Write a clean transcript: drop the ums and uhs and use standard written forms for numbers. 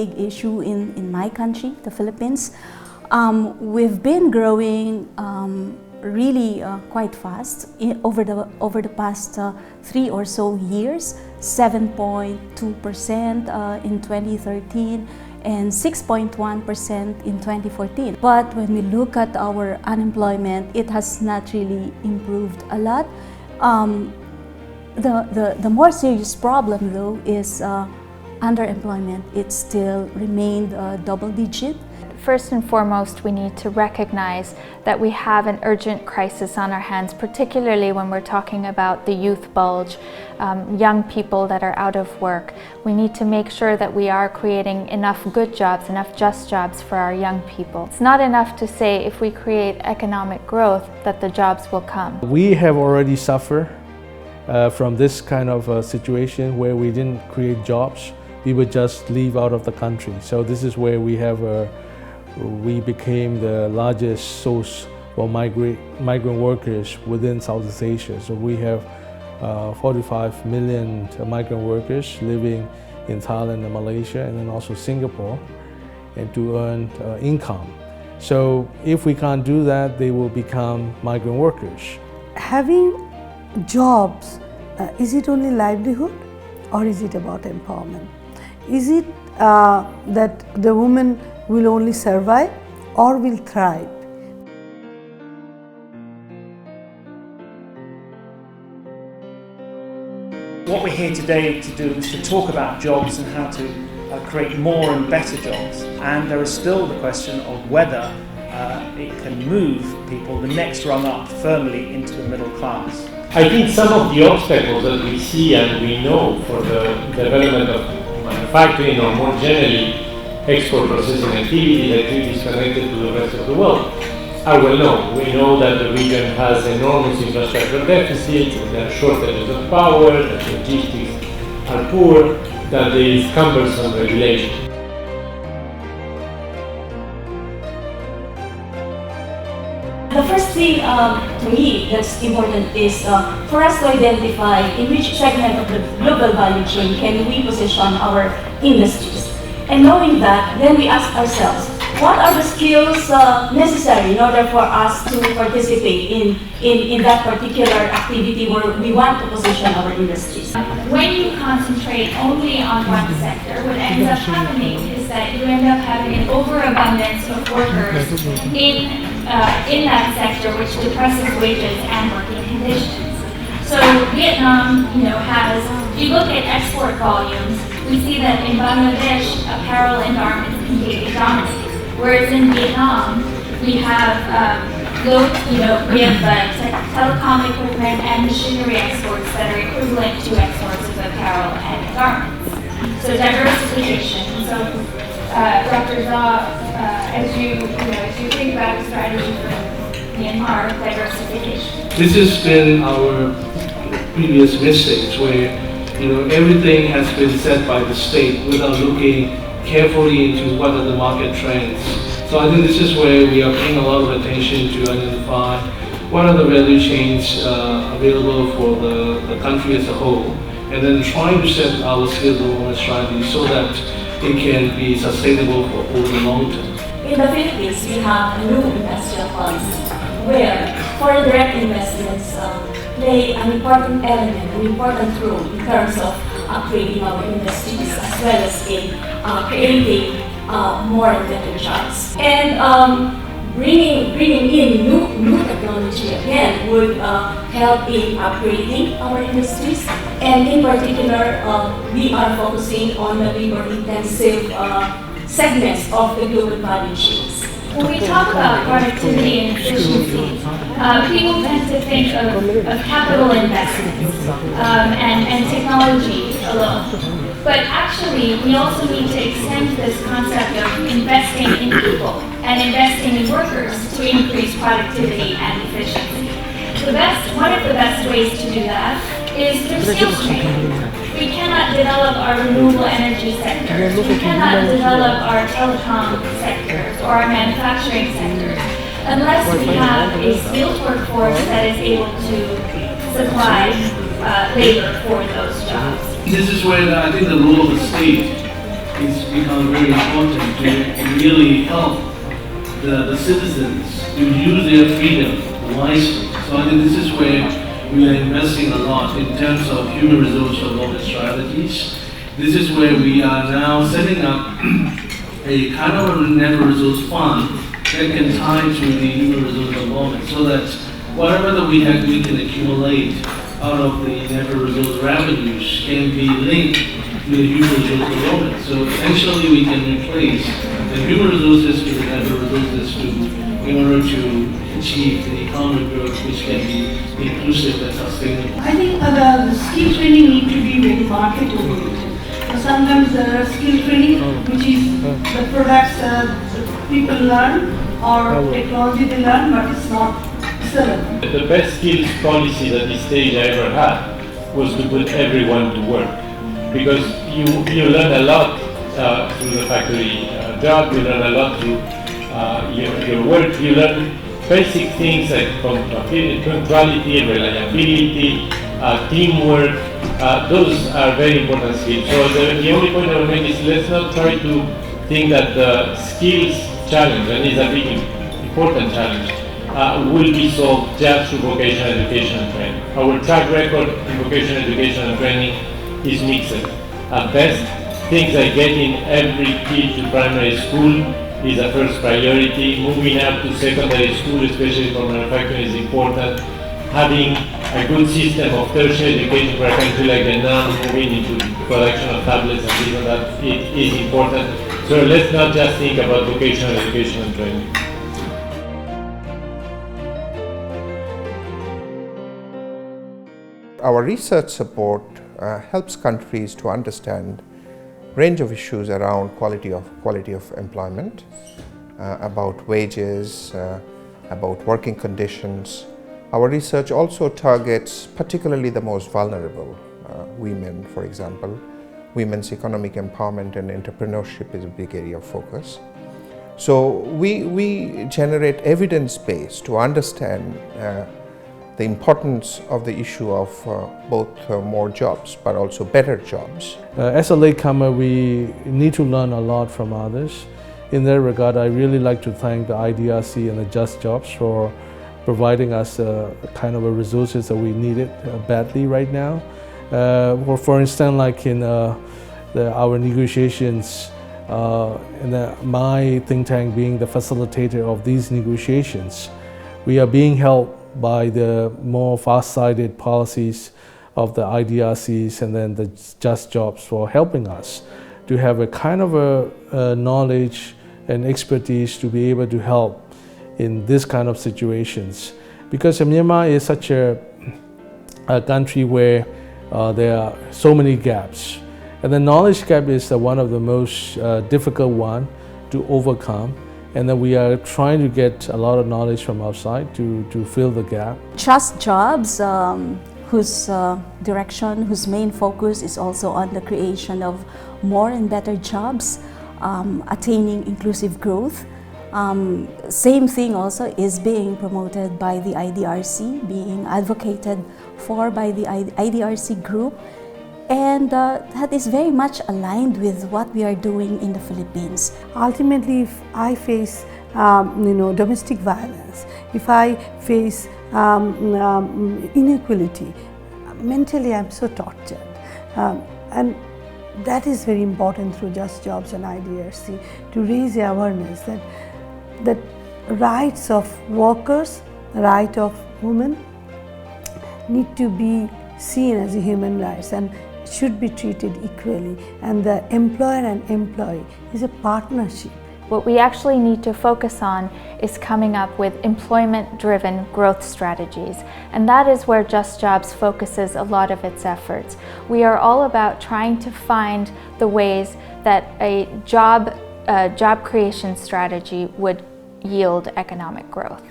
big issue in my country, the Philippines. We've been growing really quite fast over the past 3 or so years, 7.2% in 2013 and 6.1% in 2014. But when we look at our unemployment, it has not really improved a lot. The more serious problem though is underemployment. It still remained double digit. First and foremost, we need to recognize that we have an urgent crisis on our hands, particularly when we're talking about the youth bulge, young people that are out of work. We need to make sure that we are creating enough good jobs, enough just jobs for our young people. It's not enough to say if we create economic growth that the jobs will come. We have already suffered from this kind of situation where we didn't create jobs. We would just leave out of the country. So this is where we became the largest source for migrant workers within Southeast Asia. So we have 45 million migrant workers living in Thailand and Malaysia, and then also Singapore, and to earn income. So if we can't do that, they will become migrant workers. Having jobs, is it only livelihood or is it about empowerment? Is it that the woman will only survive or will thrive? What we're here today to do is to talk about jobs and how to create more and better jobs. And there is still the question of whether it can move people the next rung up firmly into the middle class. I think some of the obstacles that we see and we know for the development of manufacturing or more generally export processing activities connected to the rest of the world are well known. We know that the region has enormous infrastructure deficits, there are shortages of power, that logistics are poor, that there is cumbersome regulation. The first thing to me that's important is for us to identify in which segment of the global value chain can we position our industries. And knowing that, then we ask ourselves, what are the skills necessary in order for us to participate in that particular activity where we want to position our industries? When you concentrate only on one sector, what ends up happening is that you end up having an overabundance of workers in that sector, which depresses wages and working conditions. So Vietnam, has, if you look at export volumes, we see that in Bangladesh, apparel and garments completely dominate. Whereas in Vietnam, we have telecom equipment and machinery exports that are equivalent to exports of apparel and garments. So diversification. So Dr. Zha, as you think about the strategy for Myanmar, diversification. This has been our previous mistakes where everything has been set by the state without looking carefully into what are the market trends. So I think this is where we are paying a lot of attention to identify what are the value chains available for the country as a whole, and then trying to set our skilled development strategy so that it can be sustainable for over the long term. In the Philippines, we have new industrial policy where foreign direct investments play an important element, an important role in terms of upgrading our industries as well as in creating more and better jobs. And bringing in new technology again would help in upgrading our industries. And in particular, we are focusing on the labor-intensive segments of the global value chains. When we talk about productivity and efficiency, people tend to think of capital investments and technology alone. But actually, we also need to extend this concept of investing in people and investing in workers to increase productivity and efficiency. One of the best ways to do that is through skills training. We cannot develop our renewable energy sectors, we cannot develop our telecom sectors or our manufacturing sectors unless we have a skilled workforce that is able to supply labor for those jobs. This is where I think the role of the state it's become very important to really help the citizens to use their freedom wisely. So I think this is where we are investing a lot in terms of human resource development strategies. This is where we are now setting up a kind of a natural resource fund that can tie to the human resource development, so that whatever that we can accumulate out of the natural resource revenues can be linked with human resource development. So essentially we can replace the human resources with the natural resources in order to achieve the economic growth which can be inclusive and sustainable. I think the skill training need to be very market oriented. Sometimes there are skill training which is the products people learn or technology they learn, but it's not selling. The best skills policy that this stage I ever had was to put everyone to work, because you learn a lot through the factory job, you learn a lot through your work, you learn basic things like punctuality, reliability, teamwork. Those are very important skills. So the only point I will make is, let's not try to think that the skills challenge, and it's a big important challenge, will be solved just through vocational education and training. Our track record in vocational education and training is mixed. At best, things like getting every kid to primary school is a first priority. Moving up to secondary school, especially for manufacturing, is important. Having a good system of tertiary education for a country like Vietnam, moving into production of tablets and this and that, it is important. So let's not just think about vocational education and training. Our research support helps countries to understand range of issues around quality of employment, about wages, about working conditions. Our research also targets particularly the most vulnerable, women, for example. Women's economic empowerment and entrepreneurship is a big area of focus. So we generate evidence base to understand the importance of the issue of both more jobs but also better jobs. As a latecomer, we need to learn a lot from others. In that regard, I really like to thank the IDRC and the Just Jobs for providing us kind of a resources that we needed badly right now. For instance, like in our negotiations, and my think tank being the facilitator of these negotiations, we are being helped by the more far-sighted policies of the IDRCs and then the Just Jobs for helping us to have a kind of a knowledge and expertise to be able to help in this kind of situations. Because Myanmar is such a country where there are so many gaps. And the knowledge gap is one of the most difficult one to overcome. And then we are trying to get a lot of knowledge from outside to fill the gap. Just Jobs, whose direction, whose main focus is also on the creation of more and better jobs, attaining inclusive growth. Same thing also is being promoted by the IDRC, being advocated for by the IDRC group. And that is very much aligned with what we are doing in the Philippines. Ultimately, if I face domestic violence, if I face inequality, mentally I'm so tortured. And that is very important through Just Jobs and IDRC to raise awareness that rights of workers, right of women need to be seen as a human rights and should be treated equally, and the employer and employee is a partnership. What we actually need to focus on is coming up with employment-driven growth strategies, and that is where Just Jobs focuses a lot of its efforts. We are all about trying to find the ways that a job creation strategy would yield economic growth.